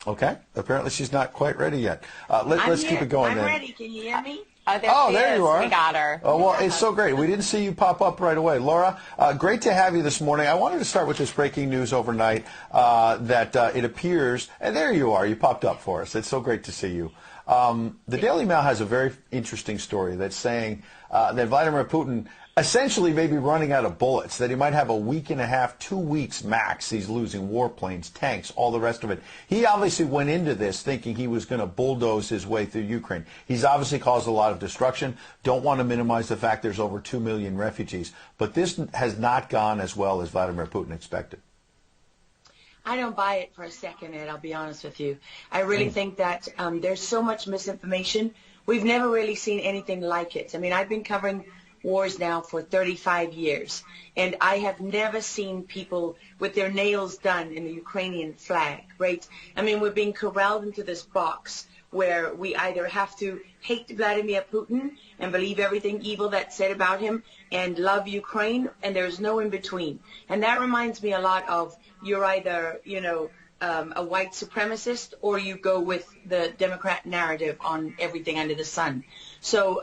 Okay. Apparently she's not quite ready yet. Let's keep it going I'm then. ready. Can you hear me? There you are. We got her. Oh, well, it's so great. We didn't see you pop up right away. Laura, great to have you this morning. I wanted to start with this breaking news overnight that it appears, and there you are. You popped up for us. It's so great to see you. The Daily Mail has a very interesting story that's saying that Vladimir Putin essentially may be running out of bullets, that he might have a week and a half, 2 weeks max. He's losing warplanes, tanks, all the rest of it. He obviously went into this thinking he was going to bulldoze his way through Ukraine. He's obviously caused a lot of destruction. Don't want to minimize the fact there's over 2 million refugees. But this has not gone as well as Vladimir Putin expected. I don't buy it for a second, Ed, I'll be honest with you. I really think that there's so much misinformation. We've never really seen anything like it. I mean, I've been covering wars now for 35 years, and I have never seen people with their nails done in the Ukrainian flag, right? I mean, we're being corralled into this box where we either have to hate Vladimir Putin and believe everything evil that's said about him and love Ukraine, and there's no in between. And that reminds me a lot of you're either, a white supremacist or you go with the Democrat narrative on everything under the sun. So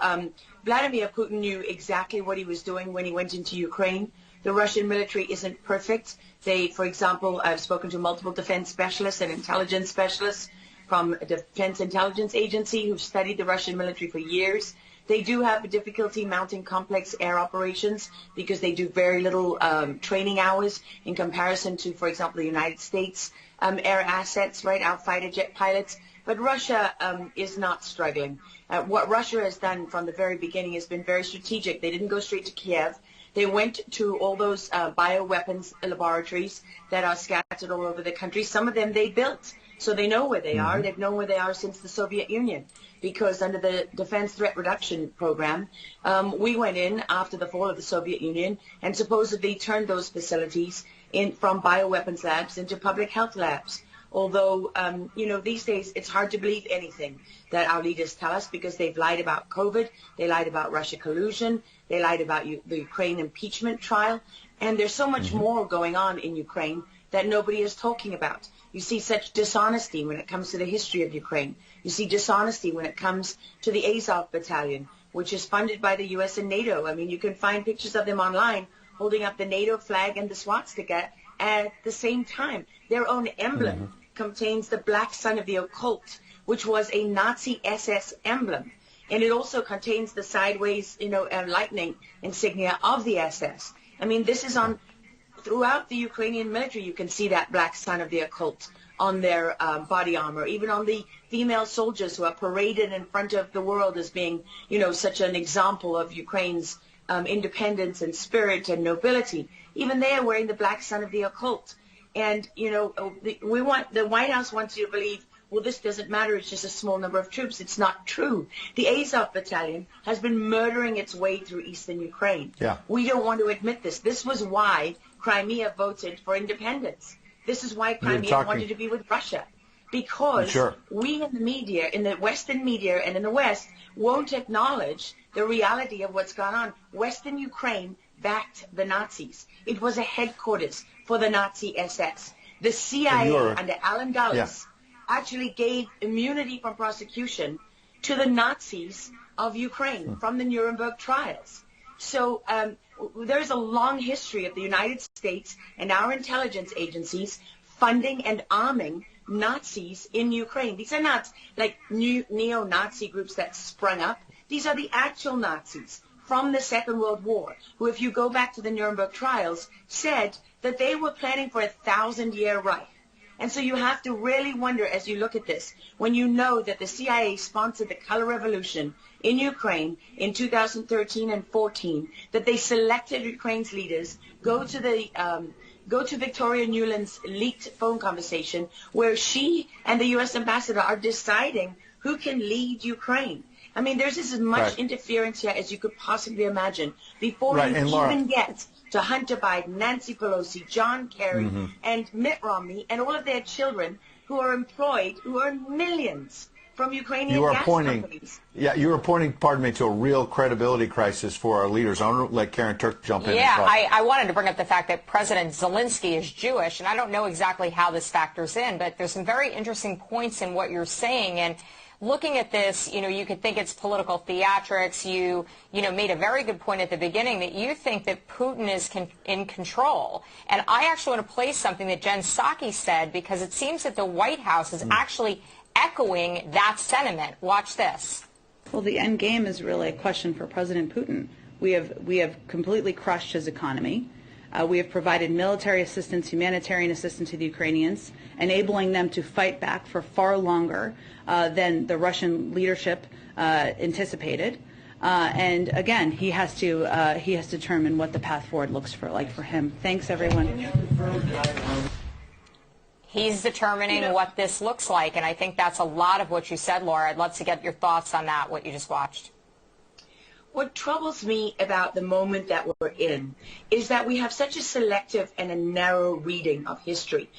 Vladimir Putin knew exactly what he was doing when he went into Ukraine. The Russian military isn't perfect. They, for example, I've spoken to multiple defense specialists and intelligence specialists from a Defense Intelligence Agency who've studied the Russian military for years. They do have a difficulty mounting complex air operations because they do very little training hours in comparison to, for example, the United States air assets, right, our fighter jet pilots. But Russia is not struggling. What Russia has done from the very beginning has been very strategic. They didn't go straight to Kiev. They went to all those bioweapons laboratories that are scattered all over the country. Some of them they built, so they know where they are. They've known where they are since the Soviet Union, because under the Defense Threat Reduction Program, we went in after the fall of the Soviet Union and supposedly turned those facilities from bioweapons labs into public health labs. Although, these days it's hard to believe anything that our leaders tell us because they've lied about COVID, they lied about Russia collusion, they lied about the Ukraine impeachment trial, and there's so much more going on in Ukraine that nobody is talking about. You see such dishonesty when it comes to the history of Ukraine. You see dishonesty when it comes to the Azov Battalion, which is funded by the U.S. and NATO. I mean, you can find pictures of them online holding up the NATO flag and the swastika at the same time. Their own emblem contains the black sun of the occult, which was a Nazi SS emblem. And it also contains the sideways, lightning insignia of the SS. I mean, this is on throughout the Ukrainian military. You can see that black sun of the occult on their body armor, even on the female soldiers who are paraded in front of the world as being, such an example of Ukraine's independence and spirit and nobility. Even they are wearing the black sun of the occult. And, the White House wants you to believe, well, this doesn't matter. It's just a small number of troops. It's not true. The Azov Battalion has been murdering its way through eastern Ukraine. Yeah. We don't want to admit this. This was why Crimea voted for independence. This is why Crimea wanted to be with Russia. Because we in the media, in the Western media and in the West, won't acknowledge the reality of what's gone on. Western Ukraine backed the Nazis. It was a headquarters for the Nazi SS. The CIA under Alan Dulles actually gave immunity from prosecution to the Nazis of Ukraine from the Nuremberg trials. So there's a long history of the United States and our intelligence agencies funding and arming Nazis in Ukraine. These are not like new neo-Nazi groups that sprung up. These are the actual Nazis from the Second World War, who, if you go back to the Nuremberg trials, said that they were planning for a 1,000-year Reich. And so you have to really wonder as you look at this, when you know that the CIA sponsored the color revolution in Ukraine in 2013 and 14, that they selected Ukraine's leaders, go to Victoria Nuland's leaked phone conversation where she and the U.S. ambassador are deciding who can lead Ukraine. I mean, there's as much interference here as you could possibly imagine before you even get to Hunter Biden, Nancy Pelosi, John Kerry, and Mitt Romney, and all of their children who are employed, who earn millions from Ukrainian gas companies. Yeah, you are pointing, pardon me, to a real credibility crisis for our leaders. I want to let Karen Turk jump in. Yeah, I wanted to bring up the fact that President Zelensky is Jewish, and I don't know exactly how this factors in, but there's some very interesting points in what you're saying. And looking at this, you could think it's political theatrics. You made a very good point at the beginning that you think that Putin is in control. And I actually want to play something that Jen Psaki said, because it seems that the White House is actually echoing that sentiment. Watch this. Well, the end game is really a question for President Putin. We have completely crushed his economy. We have provided military assistance, humanitarian assistance to the Ukrainians, enabling them to fight back for far longer than the Russian leadership anticipated. And again, he has to determine what the path forward looks like for him. Thanks, everyone. He's determining what this looks like, and I think that's a lot of what you said, Laura. I'd love to get your thoughts on that, what you just watched. What troubles me about the moment that we're in is that we have such a selective and a narrow reading of history.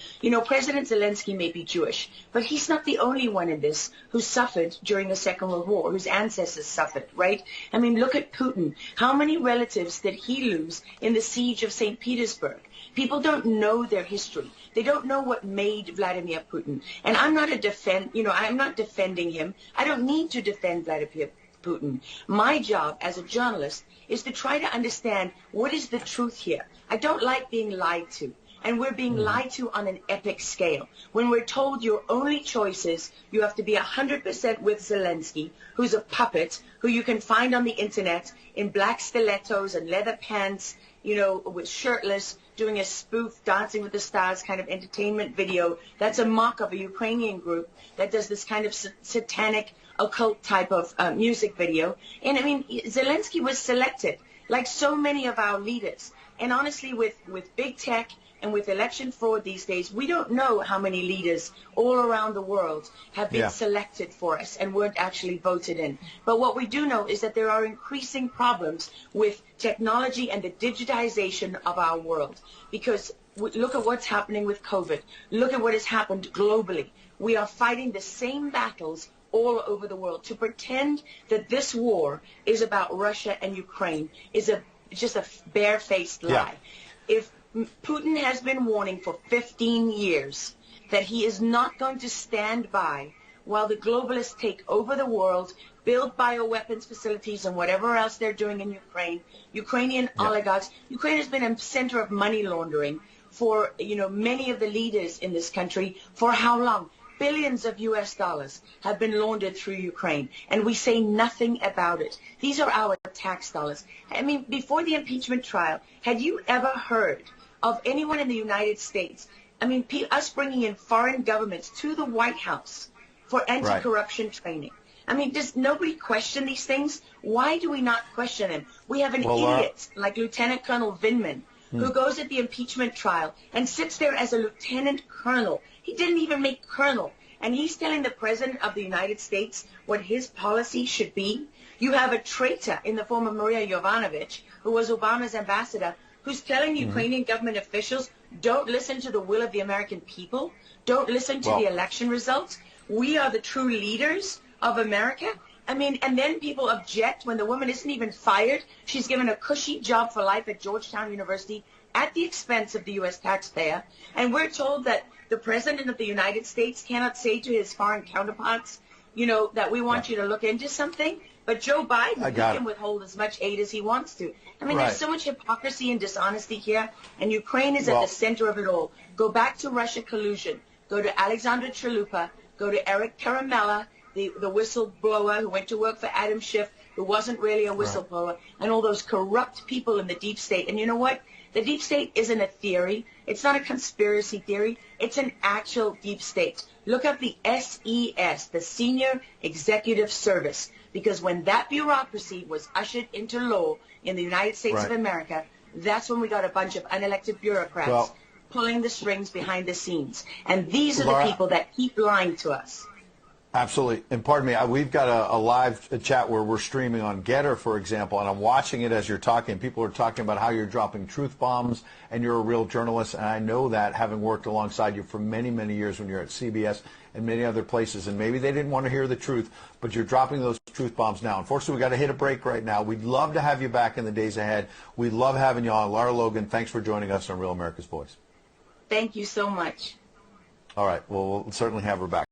President Zelensky may be Jewish, but he's not the only one in this who suffered during the Second World War, whose ancestors suffered, right? I mean, look at Putin. How many relatives did he lose in the siege of St. Petersburg? People don't know their history. They don't know what made Vladimir Putin. And I'm not I'm not defending him. I don't need to defend Vladimir Putin. My job as a journalist is to try to understand what is the truth here. I don't like being lied to. And we're being lied to on an epic scale. When we're told your only choice is you have to be 100% with Zelensky, who's a puppet, who you can find on the internet in black stilettos and leather pants, with shirtless, doing a spoof Dancing with the Stars kind of entertainment video. That's a mock of a Ukrainian group that does this kind of satanic, occult type of music video. And I mean, Zelensky was selected, like so many of our leaders. And honestly, with big tech and with election fraud these days, we don't know how many leaders all around the world have been selected for us and weren't actually voted in. But what we do know is that there are increasing problems with technology and the digitization of our world. Because look at what's happening with COVID. Look at what has happened globally. We are fighting the same battles all over the world. To pretend that this war is about Russia and Ukraine is just a barefaced lie. If Putin has been warning for 15 years that he is not going to stand by while the globalists take over the world, build bioweapons facilities and whatever else they're doing in Ukraine, Ukrainian oligarchs. Ukraine has been a center of money laundering for, many of the leaders in this country. For how long? Billions of US dollars have been laundered through Ukraine, and we say nothing about it. These are our tax dollars. I mean, before the impeachment trial, had you ever heard of anyone in the United States, us bringing in foreign governments to the White House for anti-corruption training? I mean, does nobody question these things? Why do we not question them? We have an idiot like Lieutenant Colonel Vindman who goes at the impeachment trial and sits there as a lieutenant colonel. He didn't even make colonel. And he's telling the President of the United States what his policy should be. You have a traitor in the form of Maria Yovanovitch, who was Obama's ambassador, who's telling Ukrainian government officials, don't listen to the will of the American people. Don't listen to the election results. We are the true leaders of America. I mean, and then people object when the woman isn't even fired. She's given a cushy job for life at Georgetown University at the expense of the U.S. taxpayer. And we're told that the President of the United States cannot say to his foreign counterparts, that we want you to look into something. But Joe Biden, he can withhold as much aid as he wants to. I mean, there's so much hypocrisy and dishonesty here, and Ukraine is at the center of it all. Go back to Russia collusion. Go to Alexandra Chalupa. Go to Eric Karamella, the whistleblower who went to work for Adam Schiff, who wasn't really a whistleblower, and all those corrupt people in the deep state. And you know what? The deep state isn't a theory. It's not a conspiracy theory. It's an actual deep state. Look up the SES, the Senior Executive Service, because when that bureaucracy was ushered into law in the United States of America, that's when we got a bunch of unelected bureaucrats pulling the strings behind the scenes. And these are the people that keep lying to us. Absolutely. And pardon me, we've got a live chat where we're streaming on Getter, for example, and I'm watching it as you're talking. People are talking about how you're dropping truth bombs and you're a real journalist. And I know that, having worked alongside you for many, many years when you're at CBS and many other places, and maybe they didn't want to hear the truth, but you're dropping those truth bombs now. Unfortunately, we've got to hit a break right now. We'd love to have you back in the days ahead. We love having you on. Lara Logan, thanks for joining us on Real America's Voice. Thank you so much. All right. Well, we'll certainly have her back.